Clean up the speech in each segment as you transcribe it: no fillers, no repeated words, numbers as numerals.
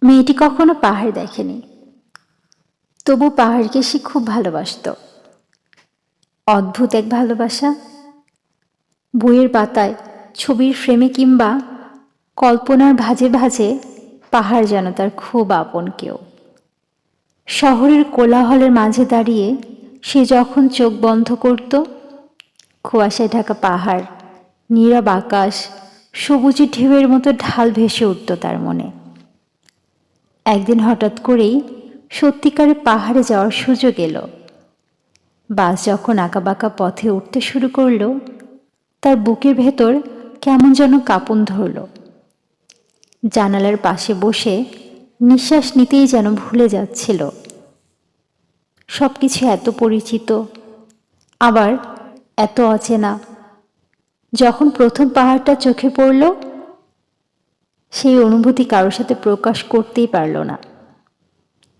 মেয়েটি কখনো পাহাড় দেখেনি, তবু পাহাড়কে সে খুব ভালোবাসত। অদ্ভুত এক ভালোবাসা। বইয়ের পাতায়, ছবির ফ্রেমে কিংবা কল্পনার ভাঁজে ভাঁজে পাহাড় যেন তার খুব আপন কেউ। শহরের কোলাহলের মাঝে দাঁড়িয়ে সে যখন চোখ বন্ধ করত, কুয়াশায় ঢাকা পাহাড়, নীরব আকাশ, সবুজে ঢেউয়ের মতো ঢাল ভেসে উঠত তার মনে। একদিন হঠাৎ করেই সত্যিকারে পাহাড়ে যাওয়ার সুযোগ এলো। বাস যখন আঁকাবাঁকা পথে উঠতে শুরু করলো, তার বুকের ভেতর কেমন যেন কাঁপন ধরল। জানালার পাশে বসে নিঃশ্বাস নিতেই যেন ভুলে যাচ্ছিল সবকিছু এত পরিচিত, আবার এত অচেনা। যখন প্রথম পাহাড়টা চোখে পড়ল, সেই অনুভূতি কারোর সাথে প্রকাশ করতেই পারল না।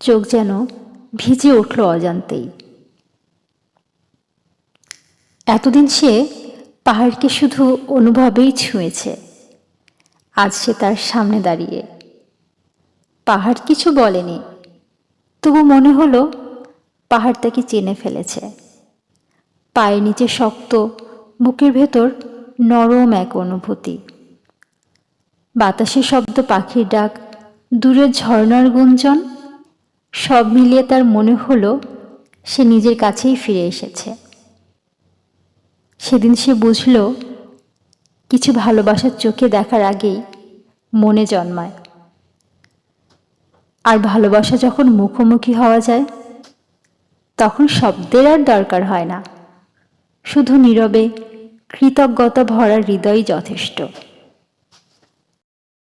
চোখ যেন ভিজে উঠল অজান্তেই। এতদিন সে পাহাড়কে শুধু অনুভবেই ছুঁয়েছে। আজ সে তার সামনে দাঁড়িয়ে। পাহাড় কিছু বলেনি, তবু মনে হলো পাহাড় তাকে চিনে ফেলেছে। পায়ের নিচে শক্ত, বুকের ভেতর নরম এক অনুভূতি। বাতাসের শব্দ, পাখির ডাক, দূরের ঝর্ণার গুঞ্জন, সব মিলিয়ে তার মনে হলো সে নিজের কাছেই ফিরে এসেছে। সেদিন সে বুঝল, কিছু ভালোবাসার চোখে দেখার আগেই মনে জন্মায়। আর ভালোবাসা যখন মুখোমুখি হওয়া যায়, তখন শব্দের আর দরকার হয় না, শুধু নীরবে কৃতজ্ঞতা ভরা হৃদয়ই যথেষ্ট।